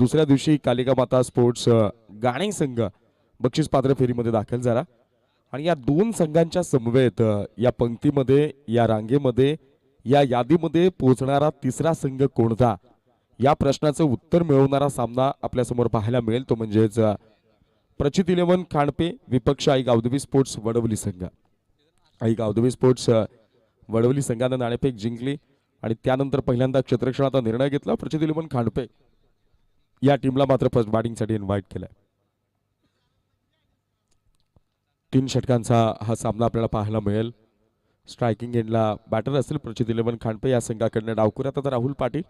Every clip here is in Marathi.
दुसऱ्या दिवशी कालिका माता स्पोर्ट्स गाणे संघ बक्षीस पात्र फेरीमध्ये दाखल झाला आणि या दोन संघांच्या समवेत या पंक्तीमध्ये या रांगेमध्ये या यादीमध्ये पोहोचणारा तिसरा संघ कोणता या प्रश्नाचं उत्तर मिळवणारा सामना आपल्या समोर पाहायला मिळेल तो म्हणजेच प्रचित 11 खांडपे विपक्ष आई गावदेवी स्पोर्ट्स वडवली संघ। आई गावदेवी स्पोर्ट्स वडवली संघाने नाणेफेक जिंकली आणि त्यानंतर पहिल्यांदा क्षेत्ररक्षणाचा निर्णय घेतला। प्रचित 11 खांडपे या टीमला मात्र फर्स्ट बॅटिंगसाठी इन्व्हाइट केलाय। 3 षटकांचा हा सामना आपल्याला पाहायला मिळेल। स्ट्रायकिंग एंडला बॅटर असेल प्रचित 11 खांडपे या संघाकडनं डावखुऱ्याचा राहुल पाटील,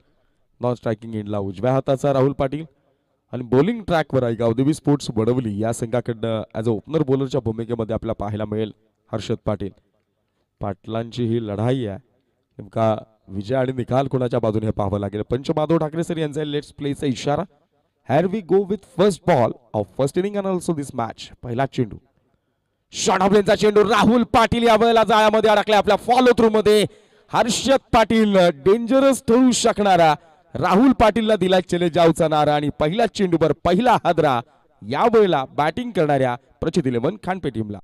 नॉन स्ट्रायकिंग एंडला उजव्या हाताचा राहुल पाटील आणि बॉलिंग ट्रॅकवर आहे गावदेवी स्पोर्ट्स वडवली या संघाकडनं ॲज अ ओपनर बॉलरच्या भूमिकेमध्ये आपल्याला पाहायला मिळेल हर्षद पाटील। पाटलांची ही लढाई आहे, नेमका विजय आणि निकाल कोणाच्या बाजूने हे पाहावं लागेल। पंच माधव ठाकरे सर यांचा लेट्स प्लेचा इशारा। Here we go with first ball of first inning and also this match. पहिला चेंडू, शॉर्ट ऑफ लेनचा चेंडू, राहुल पाटील यावेळेला जाळ्यामध्ये अडकले आपल्या फॉलो थ्रू मध्ये। हर्षद पाटील डेंजरस ठरू शकणारा राहुल पाटीलला दिला चले जाऊचा नारा आणि पहिल्या चेंडूवर पहिला हादरा यावेळेला बॅटिंग करणाऱ्या प्रचित 11 खांडपे टीमला।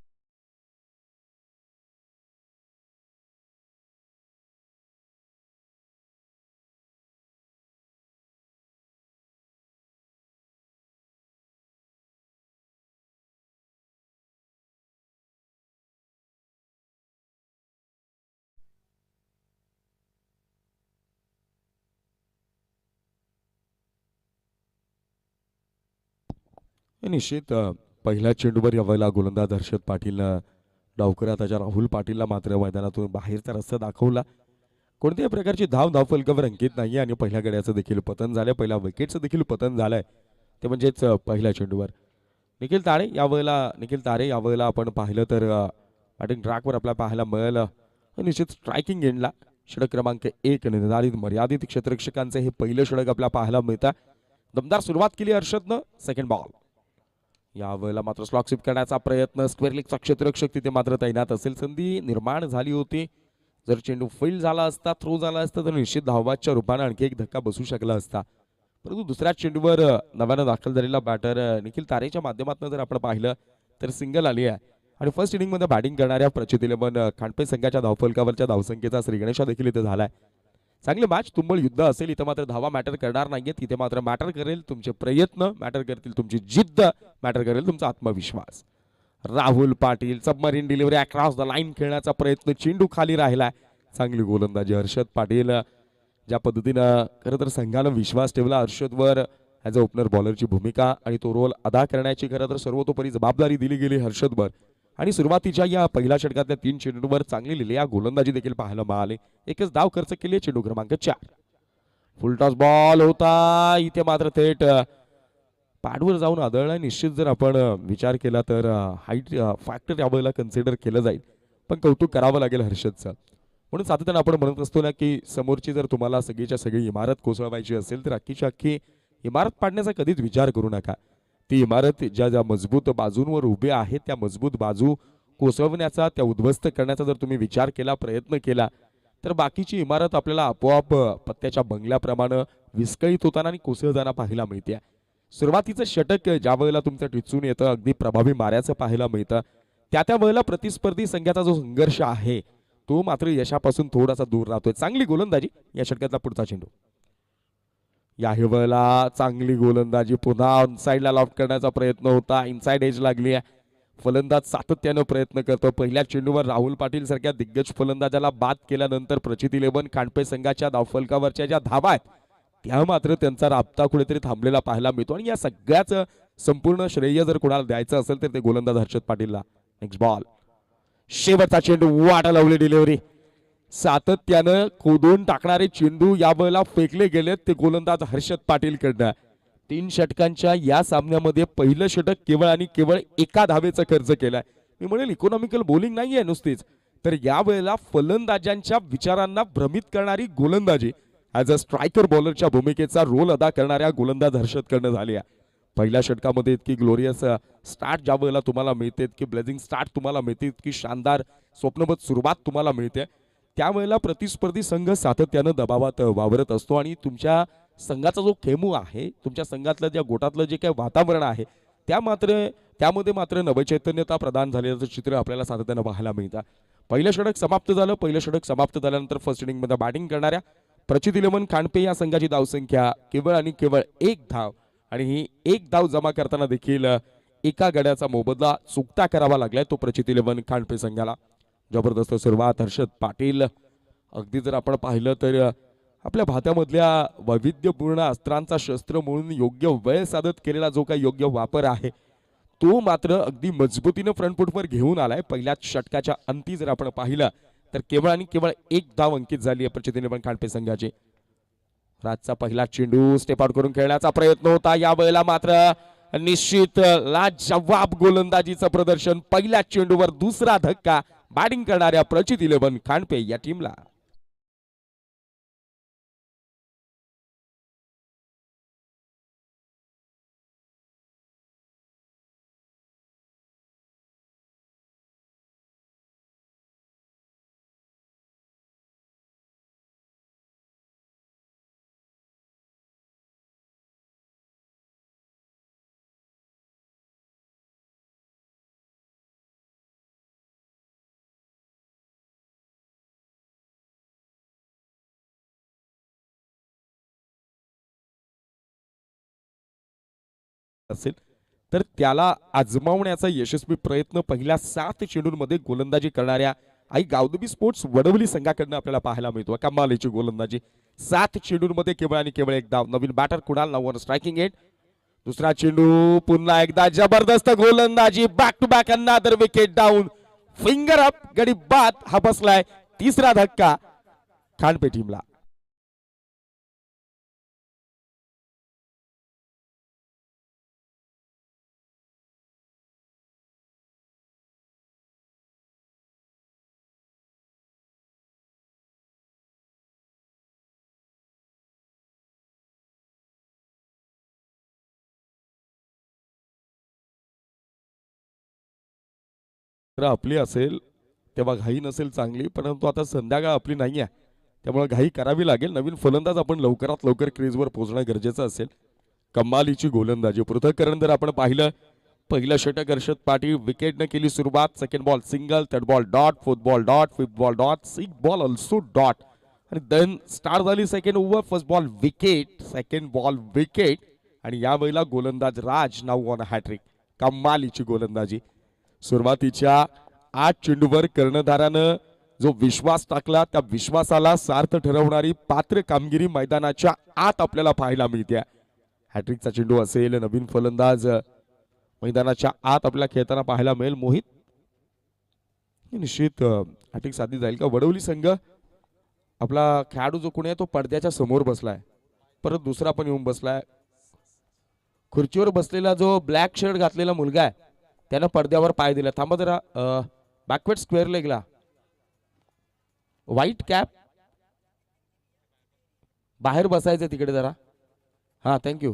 निश्चित पहिल्या चेंडूवर यावेळेला गोलंदाज हर्षद पाटीलनं डावकऱ्या त्याच्या राहुल पाटीलला मात्र मैदानातून बाहेरचा रस्ता दाखवला। कोणत्याही प्रकारची धावफलकावर अंकित नाही आणि पहिल्या गड्याचं देखील पतन झालंय, पहिल्या विकेटचं देखील पतन झालंय, ते म्हणजेच पहिल्या चेंडूवर निखिल तारे यावेळेला आपण पाहिलं तर बॅटिंग ट्रॅकवर आपल्याला पाहायला मिळालं। निश्चित स्ट्रायकिंग एंडला षटक क्रमांक 1 निर्धारित मर्यादित क्षेत्ररक्षकांचे हे पहिलं षटक आपल्याला पाहायला मिळतं। दमदार सुरुवात केली हर्षदनं। सेकंड बॉल यावेळेला मात्र स्लॉक स्वीप करण्याचा प्रयत्न, स्क्वेअर लेगचा क्षेत्ररक्षक तिथे मात्र तैनात असेल, संधी निर्माण झाली होती। जर चेंडू फील्ड झाला असता, थ्रो झाला असता तर निश्चित धावबादच्या रूपाने आणखी एक धक्का बसू शकला असता, परंतु दुसऱ्या चेंडूवर नव्यानं दाखल झालेला बॅटर निखिल तारेच्या माध्यमातून जर आपण पाहिलं तर सिंगल आली आहे आणि फर्स्ट इनिंगमध्ये बॅटिंग करणाऱ्या प्रचित 11 खांडपे संघाच्या धावफलकावरच्या धावसंख्येचा श्रीगणेशा देखील इथे झालाय। चांगली मॅच, तुंबळ युद्ध असेल, इथं मात्र धावा मॅटर करणार नाहीये, तिथे मात्र मॅटर करेल तुमचे प्रयत्न, मॅटर करतील तुमची जिद्द, मॅटर करेल तुमचा आत्मविश्वास। Rahul Patil submarine delivery across the line खेळण्याचा प्रयत्न, चेंडू खाली राहिलाय। चांगली गोलंदाजी हर्षद पाटील, ज्या पद्धतीनं खरं तर संघानं विश्वास ठेवला हर्षदवर ॲज अ ओपनर बॉलरची भूमिका आणि तो रोल अदा करण्याची खरं तर सर्वतोपरी जबाबदारी दिली गेली हर्षदवर आणि सुरुवातीच्या या पहिल्या षटकातल्या 3 चेंडूंवर चांगली लिहिली गोलंदाजी देखील पाहायला मिळाली। एकच धाव खर्च केली, चेंडू क्रमांक 4 फुलटॉस बॉल होता, इथे मात्र थेट पॅडवर जाऊन आदळला। निश्चित जर आपण विचार केला तर हाईट फॅक्टर यावेळेला कन्सिडर केलं जाईल, पण कौतुक करावं लागेल हर्षदचं। म्हणून सातत्यानं आपण म्हणत असतो ना की समोरची जर तुम्हाला सगळीच्या सगळी इमारत कोसळवायची असेल तर अख्खीच्या अख्खी इमारत पाडण्याचा कधीच विचार करू नका। ती इमारत ज्या ज्या मजबूत बाजूंवर उभे आहेत त्या मजबूत बाजू कोसळवण्याचा, त्या उद्ध्वस्त करण्याचा जर तुम्ही विचार केला, प्रयत्न केला तर बाकीची इमारत आपल्याला आपोआप पत्त्याच्या बंगल्याप्रमाणे विस्कळीत होताना आणि कोसळताना पाहायला मिळते। सुरुवातीचं षटक ज्या वेळेला तुमचं टिचून येतं, अगदी प्रभावी माऱ्याचं पाहायला मिळतं, त्या वेळेला प्रतिस्पर्धी संघाचा जो संघर्ष आहे तो मात्र यशापासून थोडासा दूर राहतोय। चांगली गोलंदाजी या षटकातला पुढचा चेंडू, या वेळेला चांगली गोलंदाजी, पुन्हा इनसाइडला लॉफ्ट करण्याचा प्रयत्न होता, इनसाइड एज लागली आहे। फलंदाज सातत्यानं प्रयत्न करतो। पहिल्या चेंडूवर राहुल पाटील सारख्या दिग्गज फलंदाजाला बाद केल्यानंतर प्रचित 11 खांडपे संघाच्या धावफलकावरच्या ज्या धावा आहेत त्या मात्र त्यांचा राबता कुठेतरी थांबलेला पाहायला मिळतो आणि या सगळ्याचं संपूर्ण श्रेय जर कोणाला द्यायचं असेल तर ते गोलंदाज हर्षद पाटीलला। नेक्स्ट बॉल, शेवटचा चेंडू, वाटा लावली डिलिव्हरी, सातत्यानं खोदून टाकणारे चेंडू यावेळेला फेकले गेलेत ते गोलंदाज हर्षद पाटील कडनं। 3 षटकांच्या या सामन्यामध्ये पहिलं षटक केवळ आणि केवळ एका धावेचा खर्च केलाय। मी म्हणेल इकॉनॉमिकल बॉलिंग नाहीये नुसतीच, तर यावेळेला फलंदाजांच्या विचारांना भ्रमित करणारी गोलंदाजी ॲज अ स्ट्रायकर बॉलरच्या भूमिकेचा रोल अदा करणाऱ्या गोलंदाज हर्षद कडनं झाली आहे। पहिल्या षटकामध्ये इतकी ग्लोरियस स्टार्ट ज्या वेळेला तुम्हाला मिळते, इतकी ब्लेझिंग स्टार्ट तुम्हाला मिळते, इतकी शानदार स्वप्नवत सुरुवात तुम्हाला मिळते, त्यावेळेला प्रतिस्पर्धी संघ सातत्यानं दबावात वावरत असतो आणि तुमच्या संघाचा जो खेमू आहे, तुमच्या संघातलं ज्या गोटातलं जे काही वातावरण आहे त्यामध्ये मात्र नवचैतन्यता प्रदान झालेलं चित्र आपल्याला सातत्यानं पाहायला मिळतं. पहिलं षटक समाप्त झालं. पहिलं षटक समाप्त झाल्यानंतर फर्स्ट इनिंगमध्ये बॅटिंग करणाऱ्या प्रचित इलेव्हन खांडपे या संघाची धावसंख्या केवळ आणि केवळ 1 धाव आणि ही 1 धाव जमा करताना देखील एका गड्याचा मोबदला चुकता करावा लागलाय तो प्रचित इलेव्हन खांडपे संघाला. जबरदस्त सुरुवात हर्षद पाटील. अगदी जर आपण पाहिलं तर आपल्या भात्यामधल्या वैविध्यपूर्ण अस्त्रांचा शस्त्र म्हणून योग्य वेळ साधत केलेला जो काही योग्य वापर आहे तो मात्र अगदी मजबूतीनं फ्रंट फुटवर घेऊन आलाय. पहिल्याच षटकाच्या अंती जर आपण पाहिलं तर केवळ आणि केवळ 1 धाव अंकित झाली आहे प्रचित इलेव्हन खांडपे संघाची. राजचा पहिला चेंडू स्टेप आउट करून खेळण्याचा प्रयत्न होता. या वेळेला मात्र निश्चित लाजवाब गोलंदाजीचं प्रदर्शन. पहिल्या चेंडूवर दुसरा धक्का बॅटिंग करणाऱ्या प्रचित इलेव्हन खांडपे या टीमला. असेल तर त्याला आजमावण्याचा यशस्वी प्रयत्न पहिल्या 7 चेंडूंमध्ये गोलंदाजी करणाऱ्या आई गावदेवी स्पोर्ट्स वडवली संघाकडून आपल्याला पाहायला मिळतो. कमालीची गोलंदाजी. 7 चेंडूंमध्ये केवळ आणि केवळ 1 धाव. नवीन बॅटर कुणाल नावावर स्ट्रायकिंग एट. दुसरा चेंडू पुन्हा एकदा जबरदस्त गोलंदाजी. Back to back another wicket down. Finger up गडी बाद हा बसलाय. तिसरा धक्का खांडपे टीमला. आपली असेल तेव्हा घाई नसेल चांगली, परंतु आता संध्याकाळ आपली नाही आहे त्यामुळे घाई करावी लागेल. नवीन फलंदाज आपण लवकरात लवकर क्रीजवर पोहोचणं गरजेचं असेल. कमालीची गोलंदाजी. पृथक्करण जर आपण पाहिलं पहिलं षटक हर्षद पाटील विकेटने केली सुरुवात. Second ball single, third ball dot, fourth ball dot, fifth ball dot, sixth ball also dot आणि देन स्टार्ट झाली second over. First ball wicket, second ball wicket आणि यावेळेला गोलंदाज राज नाऊ ऑन हॅट्रिक. कमालीची गोलंदाजी. सुरुवातीच्या 8 चेंडूवर कर्णधारानं जो विश्वास टाकला त्या विश्वासाला सार्थ ठरवणारी पात्र कामगिरी मैदानाच्या आत आपल्याला पाहायला मिळते. हॅट्रिकचा चेंडू असेल. नवीन फलंदाज मैदानाच्या आत आपल्याला खेळताना पाहायला मिळेल. मोहित निश्चित हॅट्रिक साधली जाईल का? वडवली संघ आपला खेळाडू जो कोणी आहे तो पडद्याच्या समोर बसलाय. परत दुसरा पण येऊन बसलाय. खुर्चीवर बसलेला जो ब्लॅक शर्ट घातलेला मुलगा आहे त्यानं पडद्यावर पाय दिला. थांबा जरा. बॅकवर्ड स्क्वेअर लेगला व्हाईट कॅप बाहेर बसायचं तिकडे जरा. हा थँक्यू.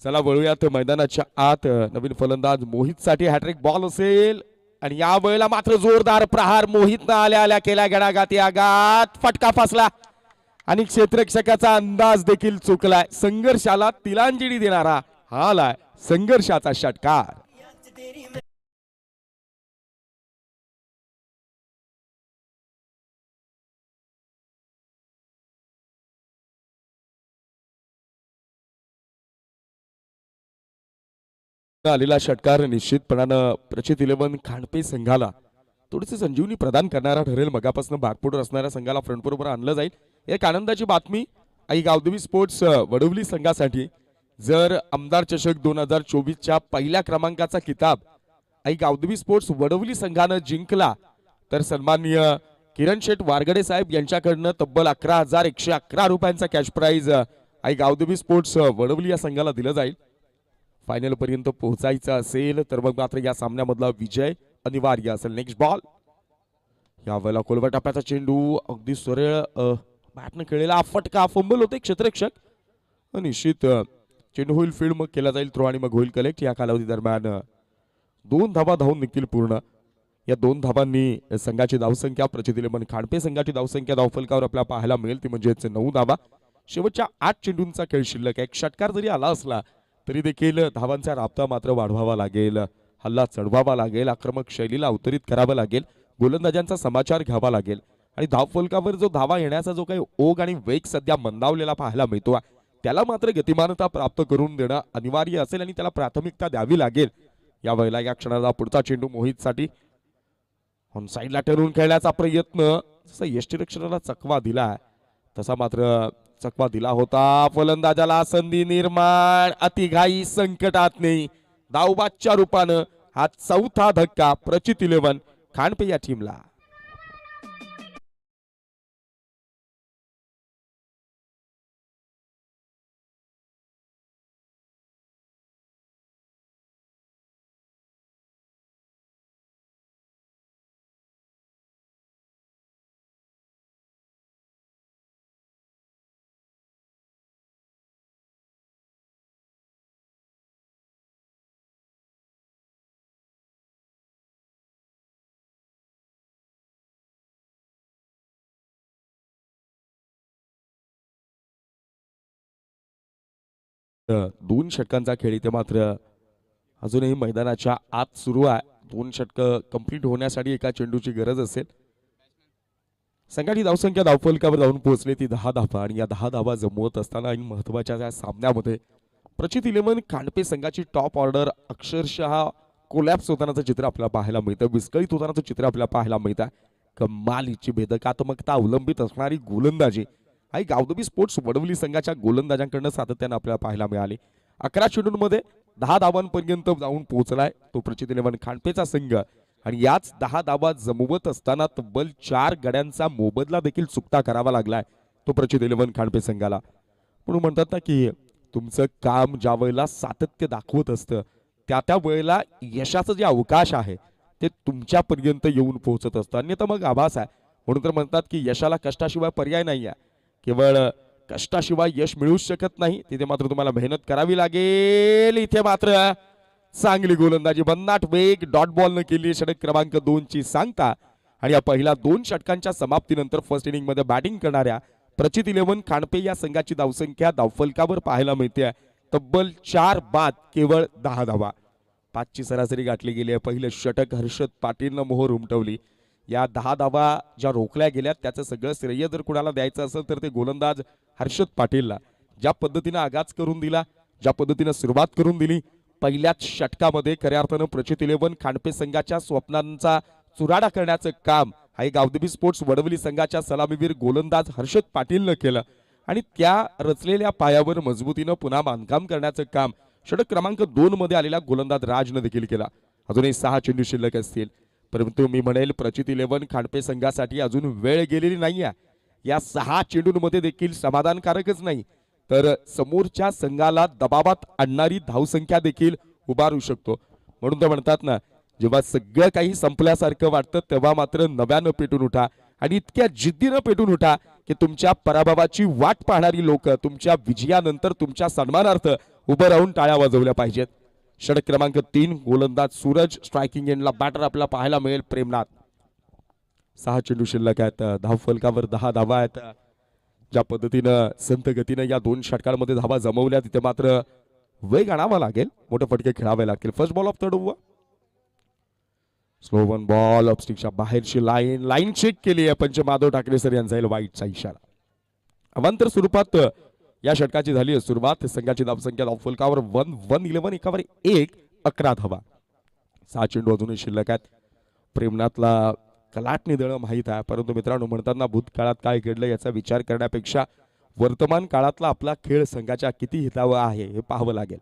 चला वळूयात मैदानाच्या आत. नवीन फलंदाज मोहित साठी हॅट्रिक बॉल असेल आणि या वेळेला मात्र जोरदार प्रहार मोहितनं आल्या आल्या केला. गडागाती आघात. फटका फासला आणि क्षेत्ररक्षकाचा अंदाज देखील चुकलाय. संघर्षाला तिलांजली देणारा हा आलाय संघर्षाचा षटकार. आलेला षटकार निश्चितपणानं प्रचित इलेव्हन खांडपे संघाला थोडीशी संजीवनी प्रदान करणारा ठरेल. मगापासून भागपुढे असणाऱ्या संघाला फ्रंट बरोबर आणलं जाईल. एक आनंदाची बातमी आई गावदेवी स्पोर्ट्स वडवली संघासाठी. जर आमदार चषक 2024च्या पहिल्या क्रमांकाचा किताब आई गावदेवी स्पोर्ट्स वडवली संघानं जिंकला तर सन्माननीय किरण शेठ वारगडे साहेब यांच्याकडनं तब्बल 11,111 रुपयांचा कॅश प्राइज आई गावदेवी स्पोर्ट्स वडवली या संघाला दिलं जाईल. फायनल पर्यंत पोहोचायचं असेल तर मग मात्र या सामन्यामधला विजय अनिवार्य असेल. Next ball. यावेळेला कोलवा टप्प्याचा चेंडू अगदी सरळ बॅटनं खेळलेला फटका. फंबल होते क्षेत्ररक्षक. निश्चित चेंडू होईल फील्ड मग केला जाईल थ्रो आणि मग होईल कलेक्ट. या कालावधी दरम्यान 2 धावा धावून निघतील पूर्ण. या 2 धावांनी संघाची धावसंख्या प्रचिती लेमन खांडपे संघाची धावसंख्या धावफलकावर आपल्याला पाहायला मिळेल ती म्हणजेच 9 धावा. शेवटच्या 8 चेंडूंचा खेळ शिल्लक आहे. एक षटकार जरी आला असला तरी देखील धावांचा राबता मात्र वाढवावा लागेल, हल्ला चढवावा लागेल, आक्रमक शैलीला अवतरित करावं लागेल, गोलंदाजांचा समाचार घ्यावा लागेल आणि धावफलकावर जो धावा येण्याचा जो काही ओघ आणि वेग सध्या मंदावलेला पाहायला मिळतो त्याला मात्र गतिमानता प्राप्त करून देणं अनिवार्य असेल आणि त्याला प्राथमिकता द्यावी लागेल. यावेळेला या क्षणाला पुढचा चेंडू मोहितसाठी ऑन साईडला ठरून खेळण्याचा प्रयत्न, जसं यष्टीरक्षणाला चकवा दिला तसा मात्र चकवा दिला होता. फलंदाजाला संधी निर्माण, अतिघाई संकटात नाही, धावबादच्या रूपानं हा चौथा धक्का प्रचित 11 खांडपे या टीमला. दोन षटकांचा खेळ इथे मात्र अजूनही मैदानाच्या आत सुरू आहे. 2 षटकं कंप्लीट होण्यासाठी एका चेंडूची गरज असेल. संघाची धावसंख्या धावफलकावर जाऊन पोहोचली ती 10 धावा आणि या 10 धावा जमवत असताना आणि महत्वाच्या या सामन्यामध्ये प्रचित 11 खांडपे संघाची टॉप ऑर्डर अक्षरशः कोलॅप्स होतानाचं चित्र आपल्याला पाहायला मिळतं, विस्कळीत होतानाचं चित्र आपल्याला पाहायला मिळतं. कमालीची भेदकात्मकता अवलंबित असणारी गोलंदाजी आणि गावदेवी स्पोर्ट्स वडवली संघाच्या गोलंदाजांकडून सातत्याने आपल्याला पाहायला मिळाली. 11 चेंडूंमध्ये 10 धावांपर्यंत जाऊन पोहोचलाय तो प्रचित 11 खांडपेचा संघ आणि याच 10 धावा जमवत असताना तब्बल 4 गड्यांचा मोबदला देखील चुकता करावा लागलाय तो प्रचित 11 खांडपे संघाला. म्हणून म्हणतात ना की तुमचं काम ज्या वेळेला सातत्य दाखवत असतं त्या वेळेला यशाचं जे अवकाश आहे ते तुमच्यापर्यंत येऊन पोहोचत असतं, अन्यथा मग आभास आहे. म्हणून तर म्हणतात की यशाला कष्टाशिवाय पर्याय नाही आहे. केवळ कष्टाशिवाय यश मिळूच शकत नाही, तिथे मात्र तुम्हाला मेहनत करावी लागेल. इथे मात्र चांगली गोलंदाजी, भन्नाट वेग, डॉट बॉल न केली षटक क्रमांक 2 ची सांगता आणि या पहिल्या 2 षटकांच्या समाप्तीनंतर फर्स्ट इनिंग मध्ये बॅटिंग करणाऱ्या प्रचित 11 खांडपे या संघाची धावसंख्या धावफलकावर पाहायला मिळते तब्बल 4 बाद केवळ 10 धावा. 5 ची सरासरी गाठली गेली आहे. पहिलं षटक हर्षद पाटीलनं मोहर उमटवली. या 10 धावा ज्या रोखल्या गेल्यात त्याचं सगळं श्रेय जर कुणाला द्यायचं असेल तर ते गोलंदाज हर्षद पाटीलला. ज्या पद्धतीनं आगाज करून दिला, ज्या पद्धतीनं सुरुवात करून दिली पहिल्याच षटकामध्ये खऱ्या अर्थानं प्रचित 11 खांडपे संघाच्या स्वप्नांचा चुराडा करण्याचं काम हा गावदेवी स्पोर्ट्स वडवली संघाच्या सलामीवीर गोलंदाज हर्षद पाटीलनं केलं आणि त्या रचलेल्या पायावर मजबूतीनं पुन्हा बांधकाम करण्याचं काम षटक क्रमांक 2 मध्ये आलेला गोलंदाज राजनं देखील केला. अजूनही 6 चेंडू शिल्लक असतील, परंतु मी म्हणेल प्रचित 11 खांडपे संघासाठी अजून वेळ गेलेली नाहीये. या 6 चेंडूंमध्ये देखील समाधानकारकच नाही तर समोरच्या संघाला दबावात आणणारी धावसंख्या देखील उभारू शकतो. म्हणून तर म्हणतात ना, जेव्हा सगळं काही संपल्यासारखं वाटतं तेव्हा मात्र नव्यानं पेटून उठा आणि इतक्या जिद्दीनं पेटून उठा की तुमच्या पराभवाची वाट पाहणारी लोक तुमच्या विजयानंतर तुमच्या सन्मानार्थ उभं राहून टाळ्या वाजवल्या पाहिजेत. षटक क्रमांक 3 गोलंदाज सूरज, स्ट्रायकिंग एंडला बॅटर आपल्याला पाहायला मिळेल प्रेमनाथ. 6 चेंडू शिल्लक आहेत, धावफलकावर 10 धावा आहेत. ज्या पद्धतीनं संत गतीनं या 2 षटकांमध्ये धावा जमवल्या तिथे मात्र वेग आणावा लागेल, मोठे फटके खेळावे लागतील. First ball of third over, slow one ball, ऑफस्टिकच्या बाहेरची लाईन चेक केली आहे पंच माधव ठाकरे सर यांचा वाईटचा इशारा. अवांतर स्वरूपात या षटकाची झाली सुरुवात. संघाची धावसंख्या धावफलकावर 1-1-11 एकावर 1 11 धावा. 6 चेंडू अजूनही शिल्लक आहेत. प्रेमनाथला कलाटणी देणं माहीत आहे, परंतु मित्रांनो म्हणताना भूतकाळात काय घडलं याचा विचार करण्यापेक्षा वर्तमान काळातला आपला खेळ संघाच्या किती हितावा आहे हे पाहावं लागेल.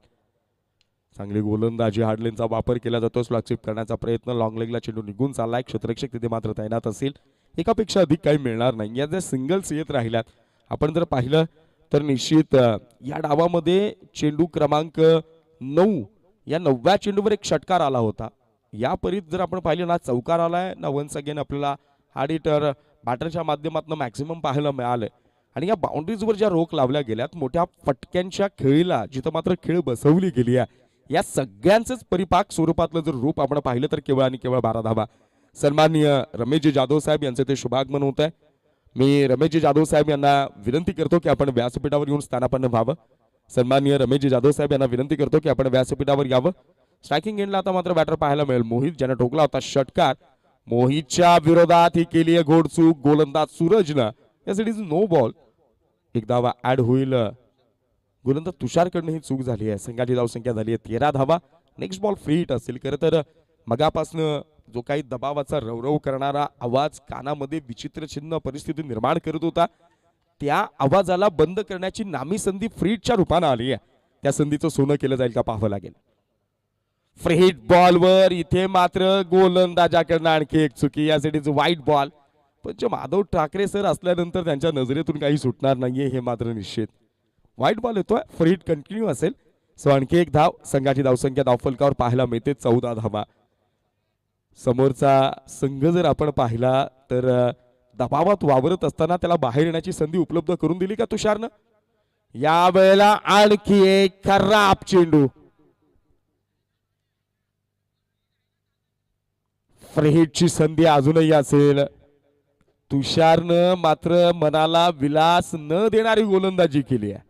चांगली गोलंदाजी, हार्डलेनचा वापर केला जातो, स्लॉगशिप करण्याचा प्रयत्न, लॉंग लेगला चेंडू निघून चाललाय. क्षेत्ररक्षक तिथे मात्र तैनात असेल, एकापेक्षा अधिक काही मिळणार नाही. या ज्या सिंगल्स येत राहिल्यात आपण जर पाहिलं तर निश्चित या डावामध्ये चेंडू क्रमांक 9 या 9व्या चेंडूवर एक षटकार आला होता. या परीत जर आपण पाहिलं ना चौकार आलाय ना वन्स अगेन आपल्याला हार्ड हिटर बॅटरच्या माध्यमातून मॅक्सिमम पाहायला मिळालं आणि या बाउंड्रीजवर ज्या रोख लावल्या गेल्यात मोठ्या फटक्यांच्या खेळीला जिथं मात्र खेळ बसवली गेली आहे या सगळ्यांचंच परिपाक स्वरूपातलं जर रूप आपण पाहिलं तर केवळ आणि केवळ 12 धावा. सन्माननीय रमेशजी जाधव साहेब यांचे ते शुभागमन होत आहे. मी रमेशजी जाधव साहेब यांना विनंती करतो की आपण व्यासपीठावर येऊन स्थानापन्न व्हावं. सन्माननीय रमेशजी जाधव साहेब यांना विनंती करतो की आपण व्यासपीठावर यावं. स्ट्रायकिंग एंडला आता मात्र बॅटर पाहायला मिळेल मोहित, ज्याने ठोकला होता षटकार. मोहितच्या विरोधात ही केली आहे घोडचूक गोलंदाज सूरजनं. यासाठी नो बॉल. एक धावा ऍड होईल. गोलंदाज तुषारकडनं ही चूक झाली आहे. संघाची धावसंख्या झाली आहे 13 धावा. नेक्स्ट बॉल फ्री हिट असेल. खरं तर मगापासनं जो काही दबावाचा रवरव करणारा आवाज कानामध्ये विचित्र चिन्ह परिस्थिती निर्माण करत होता, त्या आवाजाला बंद करण्याची नामी संधी फ्री हिटच्या रूपानं आली आहे. त्या संधीचं सोनं केलं जाईल का पाहावं लागेल. फ्री हिट बॉलवर इथे मात्र गोलंदाजाकडनं आणखी एक चुकी. यासाठीच वाईट बॉल. पण जे माधव ठाकरे सर असल्यानंतर त्यांच्या नजरेतून काही सुटणार नाहीये हे मात्र निश्चित. वाईट बॉल येतोय. फ्री हिट कंटिन्यू असेल. सो आणखी एक धाव. संघाची धावसंख्या धावफलकावर पाहायला मिळते 14 धावा. समोरचा संघ जर आपण पाहिला तर दबावात वावरत असताना त्याला बाहेर येण्याची संधी उपलब्ध करून दिली का तुषारनं. यावेळेला आणखी एक खराब चेंडू. फ्री हिटची संधी अजूनही असेल. तुषारनं मात्र मनाला विलास न देणारी गोलंदाजी केली आहे.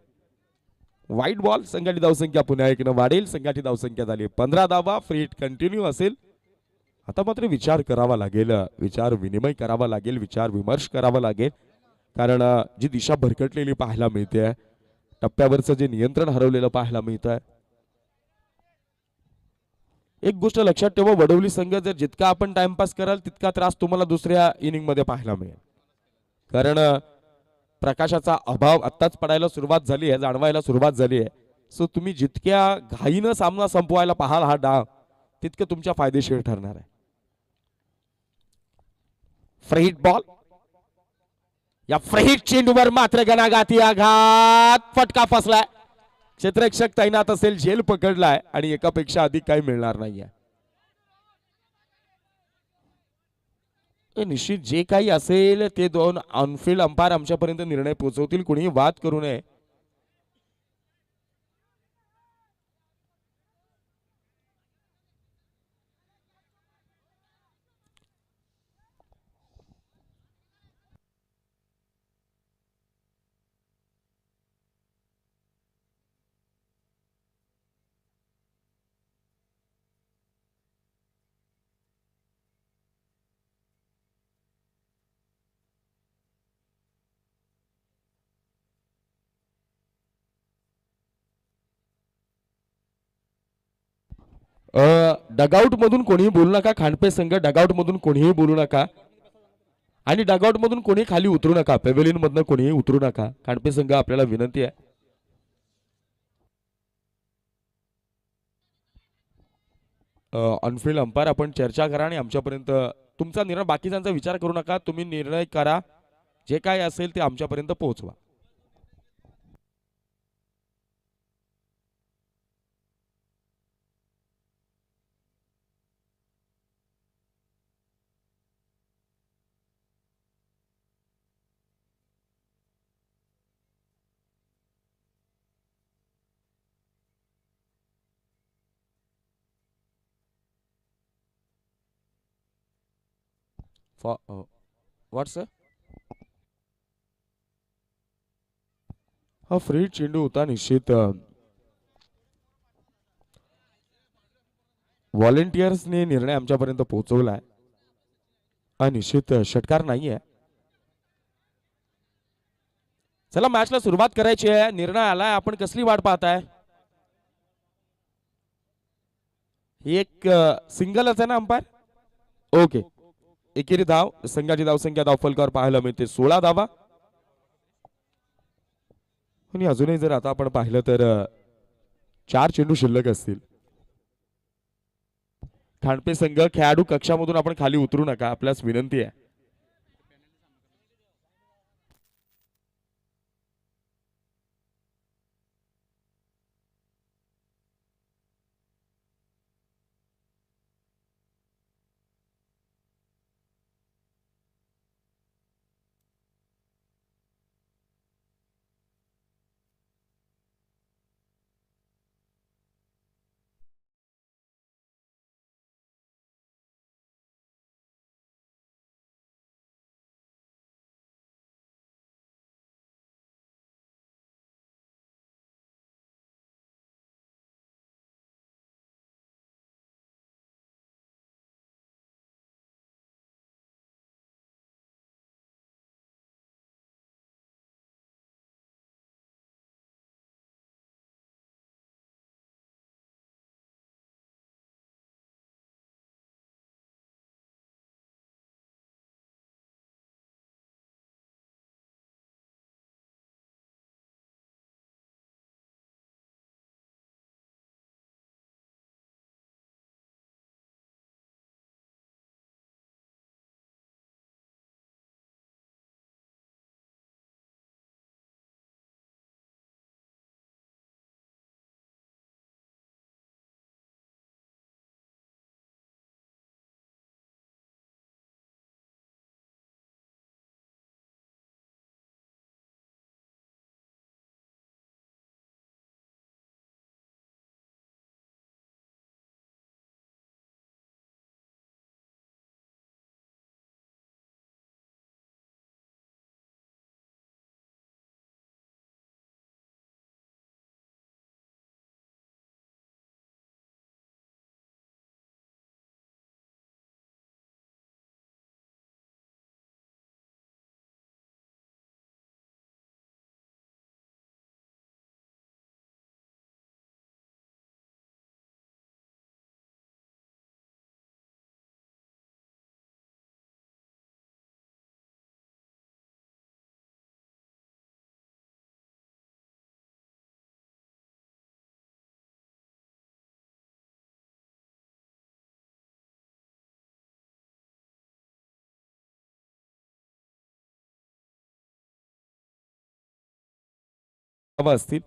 वाईट बॉल. संघाची धावसंख्या पुन्हा एकनं वाढेल. संघाची धावसंख्या झाली 15 धावा. फ्री हिट कंटिन्यू असेल. आता मात्र विचार करावा लागेल. विचार विनिमय करावा लागेल. विचार विमर्श करावा लागेल. कारण जी दिशा भरकटलेली पाहायला मिळते, टप्प्यावरचं जे नियंत्रण हरवलेलं पाहायला मिळतंय. एक गोष्ट लक्षात ठेवा, वडवली संघ जर जितका आपण टाइमपास कराल तितका त्रास तुम्हाला दुसऱ्या इनिंग मध्ये पाहायला मिळेल. कारण प्रकाशाचा अभाव आत्ताच पडायला सुरुवात झाली आहे, जाणवायला सुरुवात झाली आहे. सो तुम्ही जितक्या घाईनं सामना संपवायला पाहाल हा डाव, तितकं तुमच्या फायदेशीर ठरणार आहे. Free hit ball. या फ्री हिट चेंडूवर मात्र गणागाती आघात. फटका फसलाय. क्षेत्ररक्षक तैनात असेल. झेल पकडलाय आणि एकापेक्षा अधिक काही मिळणार नाहीये. निश्चित जे काही असेल ते दोन ऑनफिल्ड अंपायर आमच्यापर्यंत निर्णय पोहोचवतील. कोणीही वाद करू नये. डगआउट मधून कोणीही बोलू नका. खांडपे संघ डगआउट मधून कोणीही बोलू नका. आणि डगआउट मधून कोणी खाली उतरू नका. पेव्हिलियन मधनं कोणीही उतरू नका. खांडपे संघ आपल्याला विनंती आहे. ऑनफिल्ड अंपायर आपण चर्चा करा आणि आमच्यापर्यंत तुमचा निर्णय, बाकीच्यांचा विचार करू नका. तुम्ही निर्णय करा. जे काय असेल ते आमच्यापर्यंत पोहोचवा. व्हॉट्स हा फ्री चेंडू होता. निश्चित व्हॉलेंटियर्सने निर्णय आमच्यापर्यंत पोहोचवलाय. हा निश्चित षटकार नाहीये. चला मॅचला सुरुवात करायची आहे. निर्णय आलाय. आपण कसली वाट पाहताय. ही एक सिंगलच आहे ना अंपायर. ओके. एकेरी धाव. संघाची धावसंख्या धावफलकावर पाहायला मिळते 16 धावा. आणि अजूनही जर आता आपण पाहिलं तर 4 चेंडू शिल्लक असतील. खांडपे संघ खेळाडू कक्षामधून आपण खाली उतरू नका. आपल्यास विनंती आहे. धावा असतील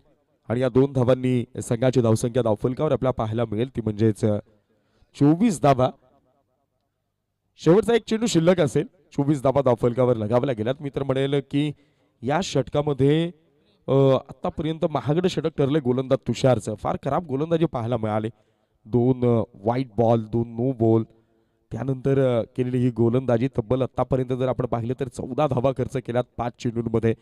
आणि या 2 धावांनी संघाची धावसंख्या धावफलकावर आपल्याला पाहायला मिळेल ती म्हणजेच 24 धावा. शेवटचा एक चेंडू शिल्लक असेल. 24 धावा धावफलकावर लगावल्या गेल्यात. मी तर म्हणेल की या षटकामध्ये आतापर्यंत महागडं षटक ठरले गोलंदाज तुषारचं. फार खराब गोलंदाजी पाहायला मिळाले. 2 व्हाईट बॉल, 2 नो बॉल, त्यानंतर केलेली ही गोलंदाजी तब्बल आतापर्यंत जर आपण पाहिलं तर 14 धावा खर्च केल्यात 5 चेंडूंमध्ये.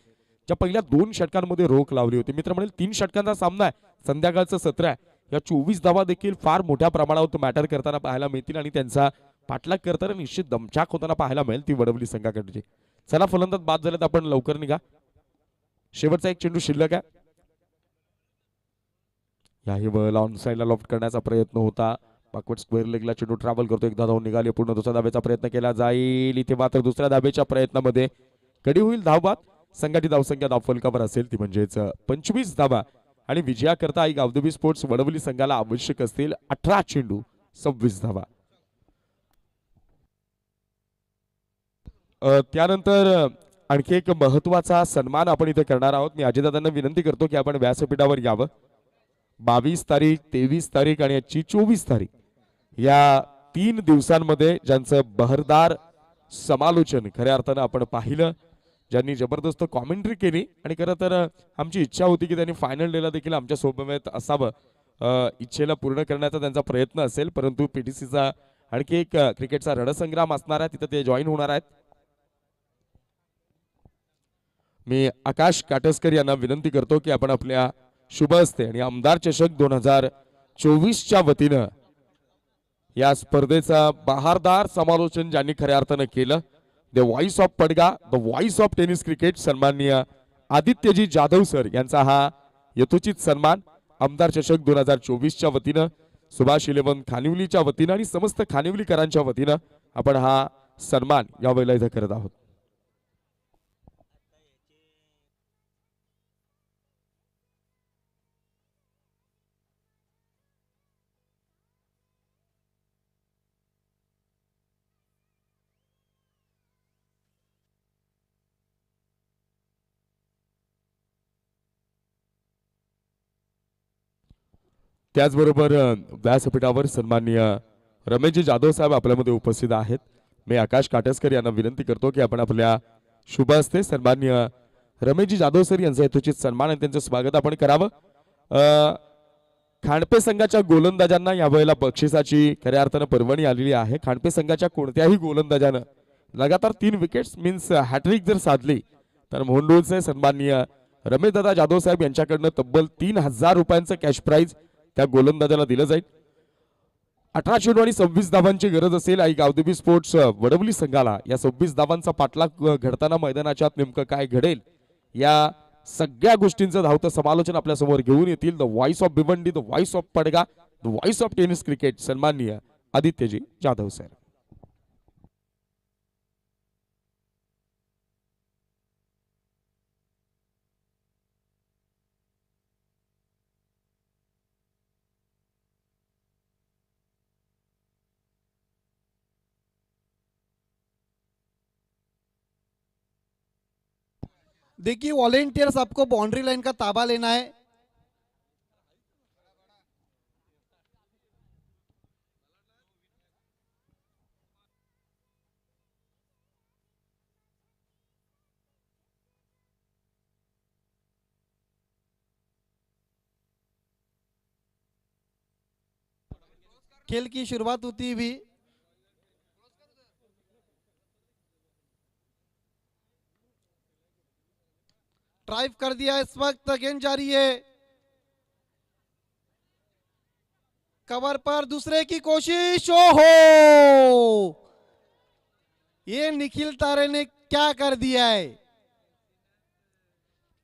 ज्या पहिल्या 2 षटकांमध्ये रोख लावली होती. मित्र म्हणेल 3 षटकांचा सामना आहे, संध्याकाळचं सत्र आहे. या 24 धावा देखील फार मोठ्या प्रमाणावर मॅटर करताना पाहायला मिळतील आणि त्यांचा पाठलाग करताना निश्चित दमछाक होताना पाहायला मिळेल ती वडवली संघाकडची. चला फलंदाज बाद झालेत, आपण लवकर निघा. शेवटचा एक चेंडू शिल्लक आहे. याही बॉल ऑन साइडला लॉफ्ट करण्याचा प्रयत्न होता. बॅकवर्ड स्क्वेअर लेगला चेंडू ट्रॅव्हल करतो. एकदा धावून निघाली, पूर्ण दुसऱ्या धाब्याचा प्रयत्न केला जाईल. इथे मात्र दुसऱ्या धाब्याच्या प्रयत्नामध्ये कडी होईल धावबाद. संघाची धावसंख्या धावफलकावर असेल ती म्हणजेच 25 धावा आणि विजयाकरता आई गावदेवी स्पोर्ट्स वडवली संघाला आवश्यक असतील 18 चेंडू 26 धावा. त्यानंतर आणखी एक महत्वाचा सन्मान आपण इथे करणार आहोत. मी अजयदादांना विनंती करतो की आपण व्यासपीठावर यावं. 22 तारीख, 23 तारीख आणि आजची 24 तारीख या 3 दिवसांमध्ये ज्यांचं बहरदार समालोचन खऱ्या अर्थानं आपण पाहिलं, ज्यांनी जबरदस्त कॉमेंट्री केली आणि खरं तर आमची इच्छा होती की त्यांनी फायनल डेला देखील आमच्या सोबत असावं. इच्छेला पूर्ण करण्याचा त्यांचा प्रयत्न असेल, परंतु पीटीसीचा आणखी एक क्रिकेटचा रणसंग्राम असणार आहे, तिथं ते जॉईन होणार आहेत. मी आकाश काटसकर यांना विनंती करतो की आपण आपल्या शुभ हस्ते आणि आमदार चषक 2024च्या वतीनं या स्पर्धेचा बहारदार समालोचन ज्यांनी खऱ्या अर्थानं केलं, the voice of Padga, the voice of tennis cricket, सन्माननीय आदित्यजी जाधव सर यांचा हा यथोचित सन्मान आमदार चषक 2024च्या वतीनं, सुभाष 11 खानिवलीच्या वतीनं आणि समस्त खानिवलीकरांच्या वतीनं आपण हा सन्मान यावेळेला इथं करत आहोत. त्याचबरोबर व्यासपीठावर सन्माननीय रमेशजी जाधव साहेब आपल्यामध्ये उपस्थित आहेत. मी आकाश काटसकर यांना विनंती करतो की आपण आपल्या शुभ हस्ते सन्माननीय रमेशजी जाधव सर यांचा यथोचित सन्मान आणि त्यांचं स्वागत आपण करावं. खांडपे संघाच्या गोलंदाजांना यावेळेला बक्षिसाची खऱ्या अर्थानं पर्वणी आलेली आहे. खांडपे संघाच्या कोणत्याही गोलंदाजानं लगातार 3 विकेट्स मीन्स हॅट्रिक जर साधली तर मोहनडोळचे सन्माननीय रमेशदादा जाधव साहेब यांच्याकडनं तब्बल 3000 रुपयांचं कॅश प्राइज त्या गोलंदाजाला दिलं जाईल. 18 चेंडू आणि 26 धावांची गरज असेल आई गावदेवी स्पोर्ट्स वडवली संघाला. या 26 धावांचा पाठलाग घडताना मैदानाच्या नेमकं काय घडेल या सगळ्या गोष्टींचं धावतं समालोचन आपल्या समोर घेऊन येतील the voice of Bhiwandi, the voice of Padga, the voice of tennis cricket, सन्माननीय आदित्यजी जाधव सर. देखिए वॉलेंटियर्स आपको बाउंड्री लाइन का ताबा लेना है. खेल की शुरुआत होती हुई ड्राइव कर दिया. इस वक्त गेंद जारी है कवर पर, दूसरे की कोशिश. ओहो, ये निखिल तारे ने क्या कर दिया है.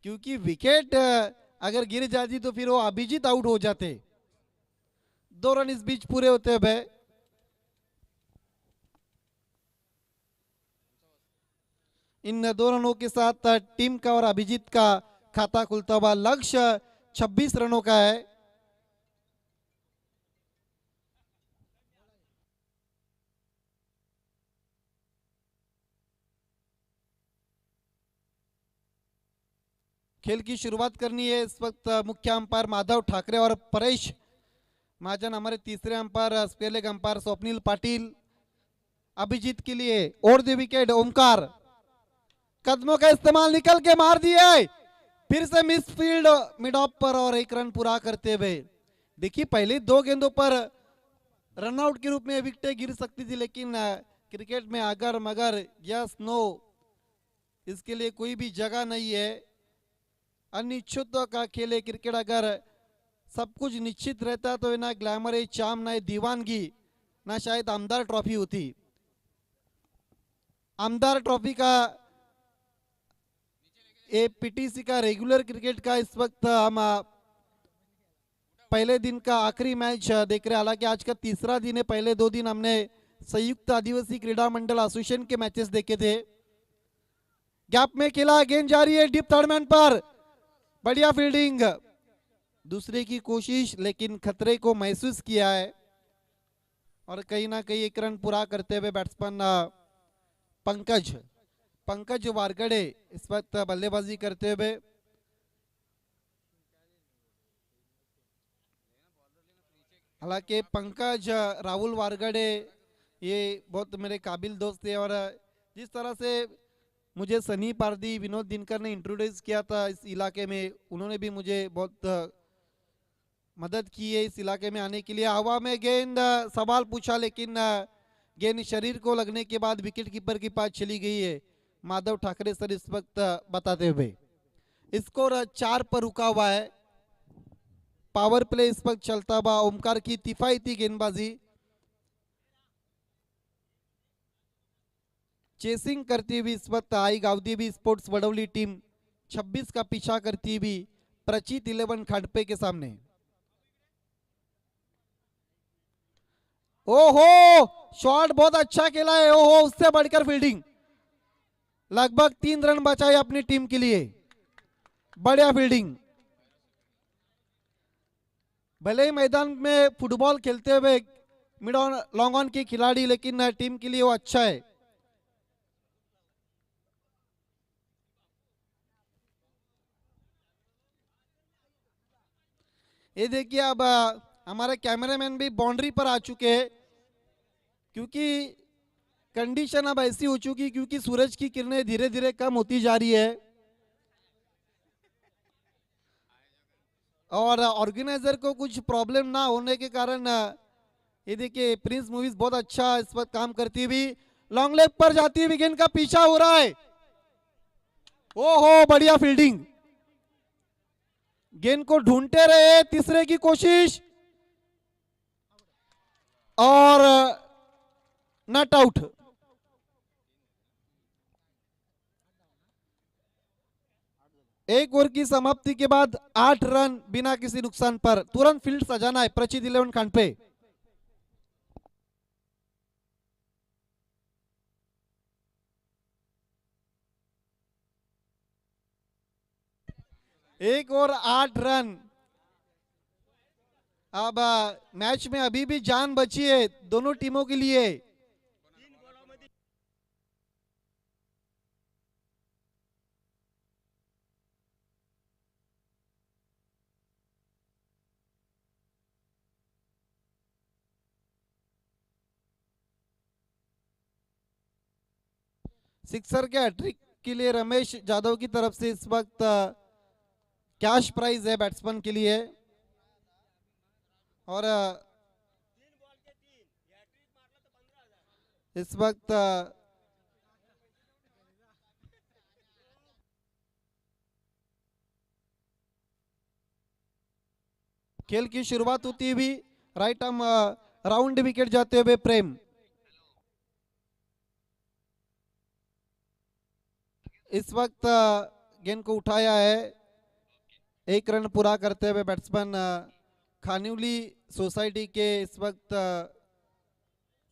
क्योंकि विकेट अगर गिर जाती तो फिर वो अभिजीत आउट हो जाते. 2 रन इस बीच पूरे होते हैं. इन 2 रनों के साथ टीम का और अभिजीत का खाता खुलता हुआ. लक्ष्य 26 रनों का है. खेल की शुरुआत करनी है इस वक्त मुख्य अंपायर माधव ठाकरे और परेश महाजन, हमारे तीसरे umpire spare leg umpire Swapnil Patil Abhijit के लिए। और द विकेट ओमकार, कदमों का इस्तेमाल निकल के मार दिए, फिर से मिस फील्ड मिड ऑफ पर और एक रन पूरा करते हुए। देखिए पहले 2 गेंदों पर रनआउट के रूप में विकेटें गिर सकती थी, लेकिन क्रिकेट में अगर मगर यस नो इसके लिए कोई भी जगह नहीं है। अनिश्चित का खेल है क्रिकेट। अगर सब कुछ निश्चित रहता तो ना ग्लैमर है, चाम ना दीवानगी, ना शायद आमदार ट्रॉफी होती। आमदार ट्रॉफी का ये पीटीसी का रेगुलर क्रिकेट का इस वक्त हम पहले दिन का आखिरी मैच देख रहे हैं। हालांकि आज का तीसरा दिन है, पहले 2 दिन हमने संयुक्त आदिवासी क्रीड़ा मंडल एसोसिएशन के मैचेस देखे थे। गैप में खेला, गेंद जारी है डीप थर्ड मैन पर, बढ़िया फील्डिंग, दूसरे की कोशिश लेकिन खतरे को महसूस किया है और कहीं ना कहीं एक रन पूरा करते हुए बैट्समैन पंकज वारगड़े इस वक्त बल्लेबाजी करते हुए। हालांकि पंकज राहुल वारगड़े ये बहुत मेरे काबिल दोस्त थे और जिस तरह से मुझे सनी पारदी विनोद दिनकर ने इंट्रोड्यूस किया था इस इलाके में, उन्होंने भी मुझे बहुत मदद की है इस इलाके में आने के लिए। हवा में गेंद, सवाल पूछा लेकिन गेंद शरीर को लगने के बाद विकेट कीपर के पास चली गई है, माधव ठाकरे सर इस वक्त बताते हुए। स्कोर 4 पर रुका हुआ है। पावर प्ले इस वक्त चलता हुआ, ओमकार की किफायती गेंदबाजी, चेसिंग करती हुई इस वक्त आई गावदेवी स्पोर्ट्स वडवली टीम 26 का पीछा करती हुई प्रचित 11 खड़पे के सामने। ओहो, शॉट बहुत अच्छा खेला है, ओहो उससे बढ़कर फील्डिंग, लगभग 3 रन बचाए अपनी टीम के लिए, बढ़िया फील्डिंग। भले ही मैदान में फुटबॉल खेलते हुए मिड ऑन लॉन्ग ऑन के खिलाड़ी, लेकिन टीम के लिए वो अच्छा है। ये देखिए अब हमारे कैमरामैन भी बाउंड्री पर आ चुके हैं, क्योंकि कंडीशन अब ऐसी हो चुकी, क्योंकि सूरज की किरणें धीरे धीरे कम होती जा रही है और ऑर्गेनाइजर को कुछ प्रॉब्लम ना होने के कारण ये देखिए प्रिंस मूवीज बहुत अच्छा इस वक्त काम करती हुई लॉन्ग लेग पर जाती हुई गेंद का पीछा हो रहा है। ओहो, बढ़िया फील्डिंग, गेंद को ढूंढते रहे, तीसरे की कोशिश और नॉट आउट। एक ओवर की समाप्ति के बाद 8 रन बिना किसी नुकसान पर, तुरंत फील्ड सजाना है प्रचित 11 खंड पे। एक ओवर 8 रन। अब मैच में अभी भी जान बची है दोनों टीमों के लिए। सिक्सर के हैट्रिक के लिए रमेश जादव की तरफ से इस वक्त कैश प्राइज है बैट्समैन के लिए और इस वक्त खेल की शुरुआत होती हुई राइट आर्म राउंड विकेट जाते हुए प्रेम, इस वक्त गेंद को उठाया है, एक रन पूरा करते हुए बैट्समैन खानिवली सोसाइटी के इस वक्त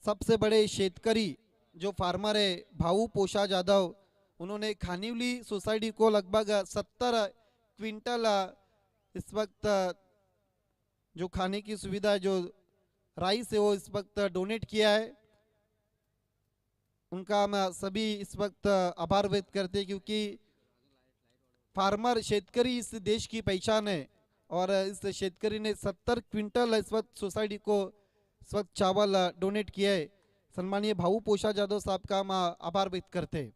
सबसे बड़े शेतकरी जो फार्मर है भाऊ पोषा जाधव, उन्होंने खानिवली सोसाइटी को लगभग 70 क्विंटल इस वक्त जो खाने की सुविधा है, जो राइस है, वो इस वक्त डोनेट किया है। उनका हम सभी इस वक्त आभार व्यक्त करते हैं, क्योंकि फार्मर शेतकरी इस देश की पहचान है और इस शेतकरी ने 70 क्विंटल इस वक्त सोसाइटी को इस वक्त चावल डोनेट किया है। सम्मानीय भाऊ पोषा जाधव साहब का हम आभार व्यक्त करते हैं।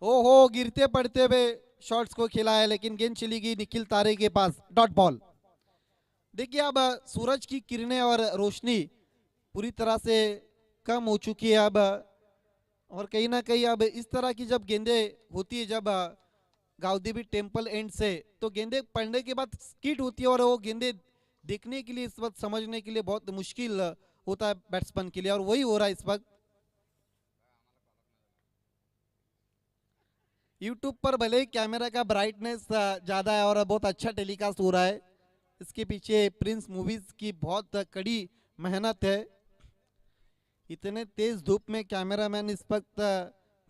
ओहो, गिरते पड़ते हुए शॉट्स को खेला है लेकिन गेंद चली गई निखिल तारे के पास, डॉट बॉल। देखिए अब सूरज की किरणें और रोशनी पूरी तरह से कम हो चुकी है अब, और कहीं ना कहीं अब इस तरह की जब गेंदें होती है, जब गावदेवी टेम्पल एंड से, तो गेंदें पड़ने के बाद स्किट होती है और वो गेंदें देखने के लिए इस वक्त समझने के लिए बहुत मुश्किल होता है बैट्समैन के लिए, और वही हो रहा है इस वक्त। यूट्यूब पर भले ही कैमरा का ब्राइटनेस ज़्यादा है और बहुत अच्छा टेलीकास्ट हो रहा है, इसके पीछे प्रिंस मूवीज की बहुत कड़ी मेहनत है। इतने तेज धूप में कैमरामैन इस वक्त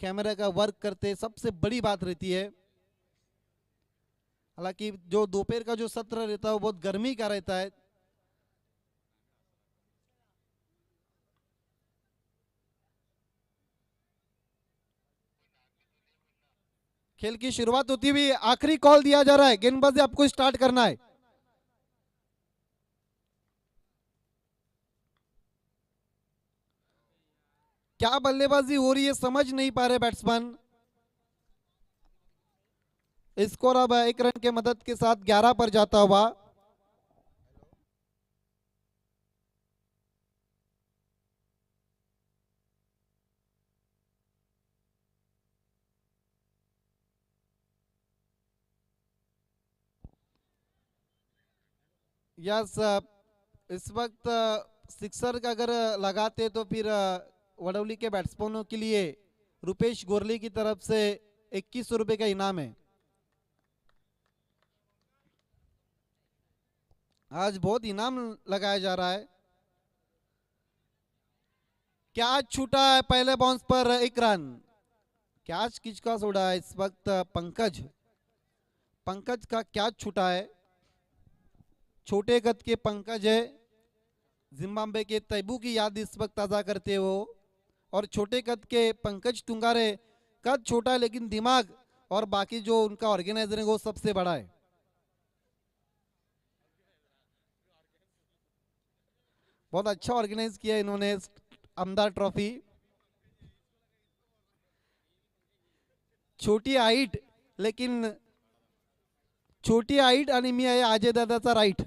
कैमरा का वर्क करते सबसे बड़ी बात रहती है। हालांकि जो दोपहर का जो सत्र रहता है वो बहुत गर्मी का रहता है। खेल की शुरुआत होती हुई आखिरी कॉल दिया जा रहा है, गेंदबाजी आपको स्टार्ट करना है। क्या बल्लेबाजी हो रही है समझ नहीं पा रहे बैट्समैन। स्कोर अब 1 रन के मदद के साथ 11 पर जाता हुआ। यस, इस वक्त सिक्सर का अगर लगाते तो फिर वडौली के बैट्समैनों के लिए रुपेश गोरली की तरफ से 2100 रुपए का इनाम है। आज बहुत इनाम लगाया जा रहा है। कैच छूटा है पहले बाउंस पर 1 रन। कैच किसका छोड़ा है इस वक्त? पंकज का कैच छूटा है। छोटे कद के पंकज है, जिम्बाब्वे के तैबू की याद इस वक्त ताज़ा करते हो, और छोटे कद के पंकज टुंगारे, कद छोटा है लेकिन दिमाग और बाकी जो उनका ऑर्गेनाइजर है वो सबसे बड़ा है। बहुत अच्छा ऑर्गेनाइज किया इन्होंने आमदार ट्रॉफी। छोटी हाइट, लेकिन छोटी हाइट आणि मी आहे अजय दादाचा राइट।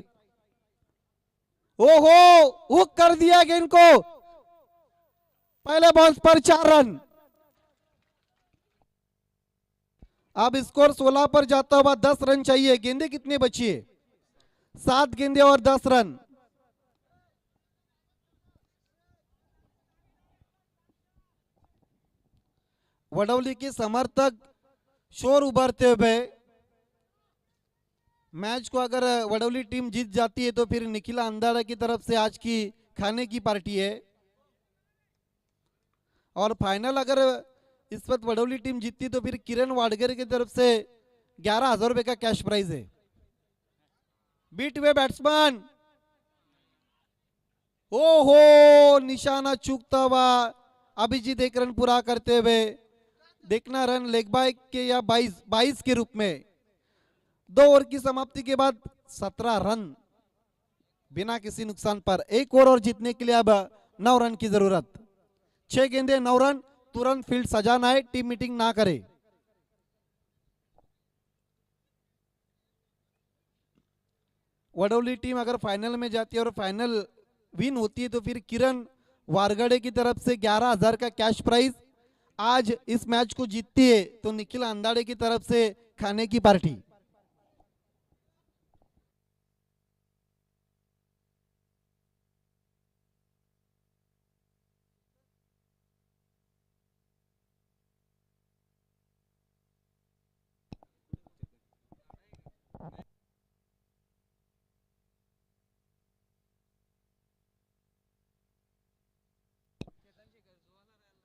ओहो, हुक कर दिया गेंद को पहले बॉल पर 4 रन। अब स्कोर 16 पर जाता हुआ 10 रन चाहिए। गेंदे कितने बची है? 7 गेंदे और 10 रन। वडौली के समर्थक शोर उभरते हुए, मैच को अगर वडौली टीम जीत जाती है तो फिर निखिला अंधारा की तरफ से आज की खाने की पार्टी है, और फाइनल अगर इस वक्त वडौली टीम जीतती तो फिर किरण वाडकर की तरफ से 11,000 रुपए का कैश प्राइज है। बीट हुए बैट्समैन, ओहो, निशाना चूकता हुआ अभिजीत 1 रन पूरा करते हुए। देखना रन लेग बाय के या 22 के रूप में। 2 ओवर की समाप्ति के बाद 17 रन बिना किसी नुकसान पर। 1 ओवर और जीतने के लिए अब 9 रन की जरूरत। 6 गेंदे 9 रन। तुरंत फील्ड सजाना है, टीम मीटिंग ना करे। वडौली टीम अगर फाइनल में जाती है और फाइनल विन होती है तो फिर किरण वारगड़े की तरफ से 11,000 का कैश प्राइज। आज इस मैच को जीतती है तो निखिल अंधाड़े की तरफ से खाने की पार्टी।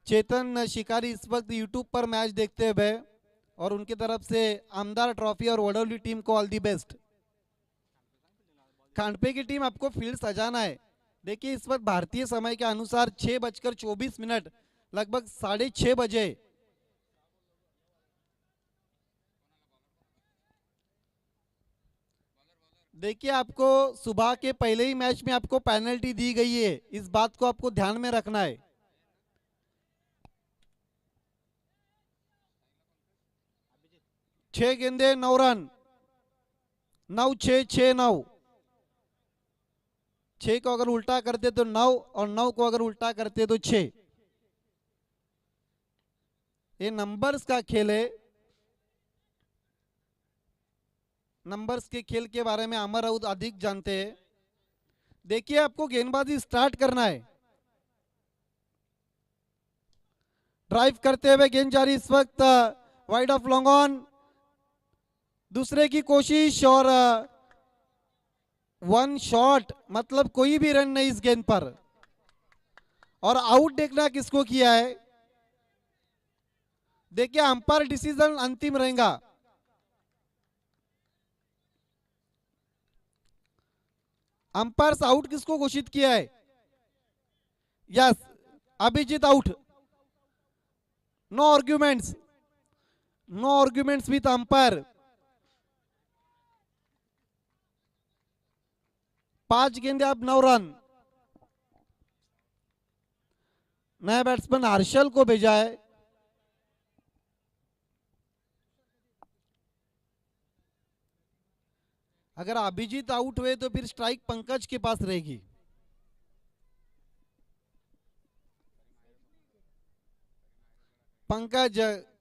चेतन शिकारी इस वक्त यूट्यूब पर मैच देखते हुए, और उनकी तरफ से आमदार ट्रॉफी और वडौली टीम को ऑल दी बेस्ट। खांडपे की टीम आपको फील्ड सजाना है। देखिए इस वक्त भारतीय समय के अनुसार 6:24 लगभग 6:30 बजे देखिए, आपको सुबह के पहले ही मैच में आपको पेनल्टी दी गई है, इस बात को आपको ध्यान में रखना है। छह गेंदे 9 रन, 9 6 6 9। 6 को अगर उल्टा करते तो 9 और 9 को अगर उल्टा करते तो 6। ये नंबर्स का खेल है। नंबर्स के खेल के बारे में अमर राउत अधिक जानते हैं। देखिए, आपको गेंदबाजी स्टार्ट करना है। ड्राइव करते हुए गेंद जारी इस वक्त वाइड ऑफ लॉन्ग ऑन। दूसरे की कोशिश और वन शॉट, मतलब कोई भी रन नहीं इस गेंद पर। और आउट देखना किसको किया है। देखिए, अंपायर डिसीजन अंतिम रहेगा। अंपायर आउट किसको घोषित किया है? Yes, Abhijit out. No arguments, no arguments with umpire. 5 गेंदे अब 9 रन। नया बैट्समैन हर्षल को भेजा है। अगर अभिजीत आउट हुए तो फिर स्ट्राइक पंकज के पास रहेगी। पंकज,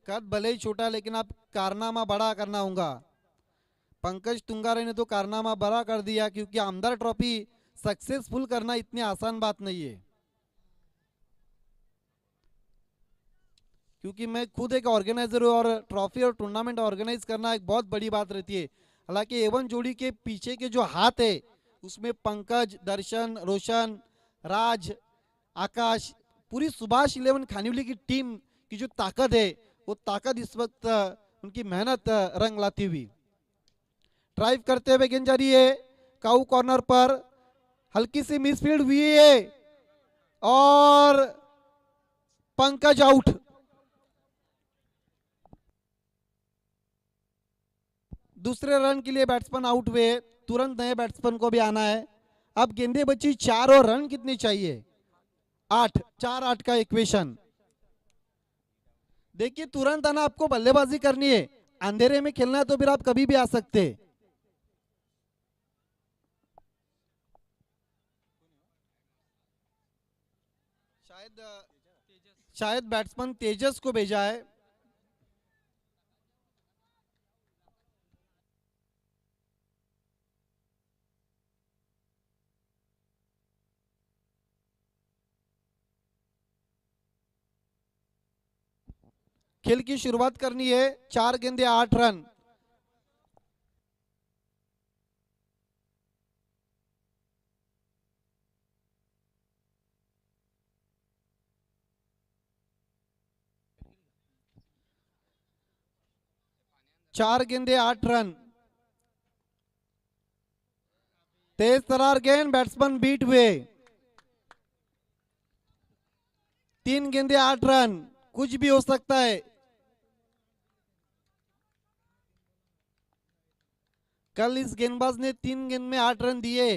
कद भले ही छोटा लेकिन आप कारनामा बड़ा करना होगा। पंकज तुंगारे ने तो कारनामा बड़ा कर दिया, क्योंकि आमदार ट्रॉफी सक्सेसफुल करना इतनी आसान बात नहीं है। क्योंकि मैं खुद एक ऑर्गेनाइजर हूँ और ट्रॉफी और टूर्नामेंट ऑर्गेनाइज करना एक बहुत बड़ी बात रहती है। हालांकि एवन जोड़ी के पीछे के जो हाथ है उसमें पंकज, दर्शन, रोशन, राज, आकाश, पूरी सुभाष 11 खानिवली की टीम की जो ताकत है, वो ताकत इस वक्त उनकी मेहनत रंग लाती हुई। ड्राइव करते हुए गेंद जारी है काऊ कॉर्नर पर। हल्की सी मिसफील्ड हुई है और पंकज आउट। दूसरे रन के लिए बैट्समैन आउट हुए। तुरंत नए बैट्समैन को भी आना है। अब गेंदे बची 4 और रन कितनी चाहिए? 8। 4-8 का इक्वेशन। देखिए, तुरंत आना, आपको बल्लेबाजी करनी है। अंधेरे में खेलना है तो फिर आप कभी भी आ सकते हैं। शायद बैट्समैन तेजस को भेजा है। खेल की शुरुआत करनी है। 4 गेंदे 8 रन। चार गेंदे 8 रन। तेज तरार गेंद, बैट्समैन बीट हुए। 3 गेंदे 8 रन, कुछ भी हो सकता है। कल इस गेंदबाज ने 3 गेंद में 8 रन दिए।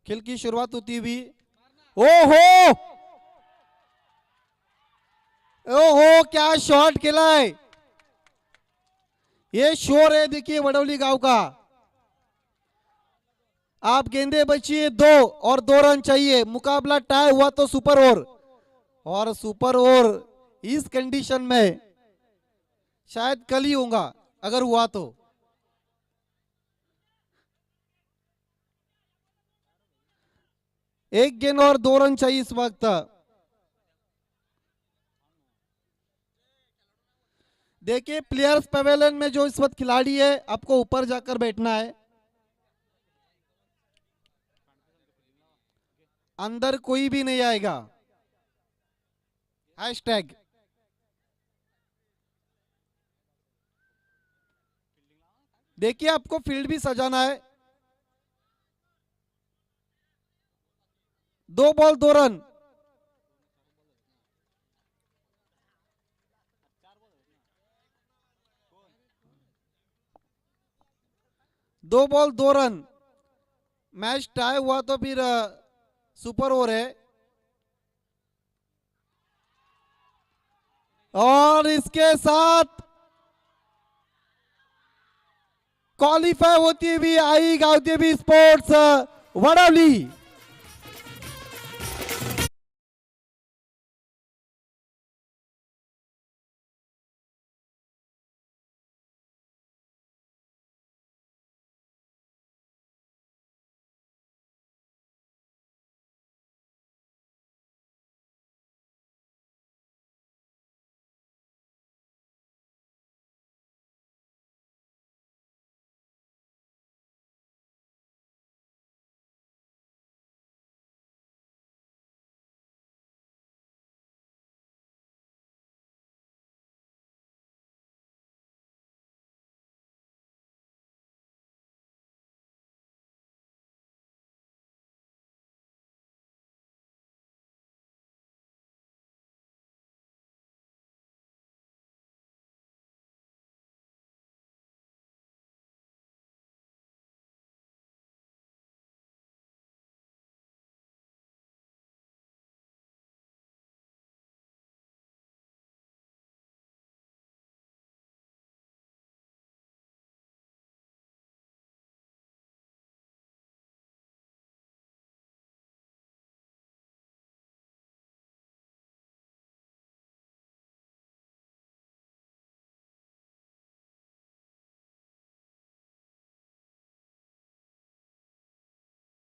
खेल की शुरुआत होती हुई। ओहो, ओहो, क्या शॉट खेला है। ये शोर है, देखिए, वडौली गांव का। आप गेंदे बचिए 2 और 2 रन चाहिए। मुकाबला टाई हुआ तो सुपर ओवर, और सुपर ओवर इस कंडीशन में शायद कल ही होगा अगर हुआ तो। एक गेंद और 2 रन चाहिए इस वक्त। देखिए, प्लेयर्स पवेलियन में जो इस वक्त खिलाड़ी है, आपको ऊपर जाकर बैठना है। अंदर कोई भी नहीं आएगा। हैशटैग। देखिए, आपको फील्ड भी सजाना है। 2 बॉल 2 रन। दो बॉल 2 रन। मैच टाई हुआ तो फिर सुपर ओवर है। और इसके साथ क्वालिफाई होती हुई आई गावदेवी स्पोर्ट्स वडवली।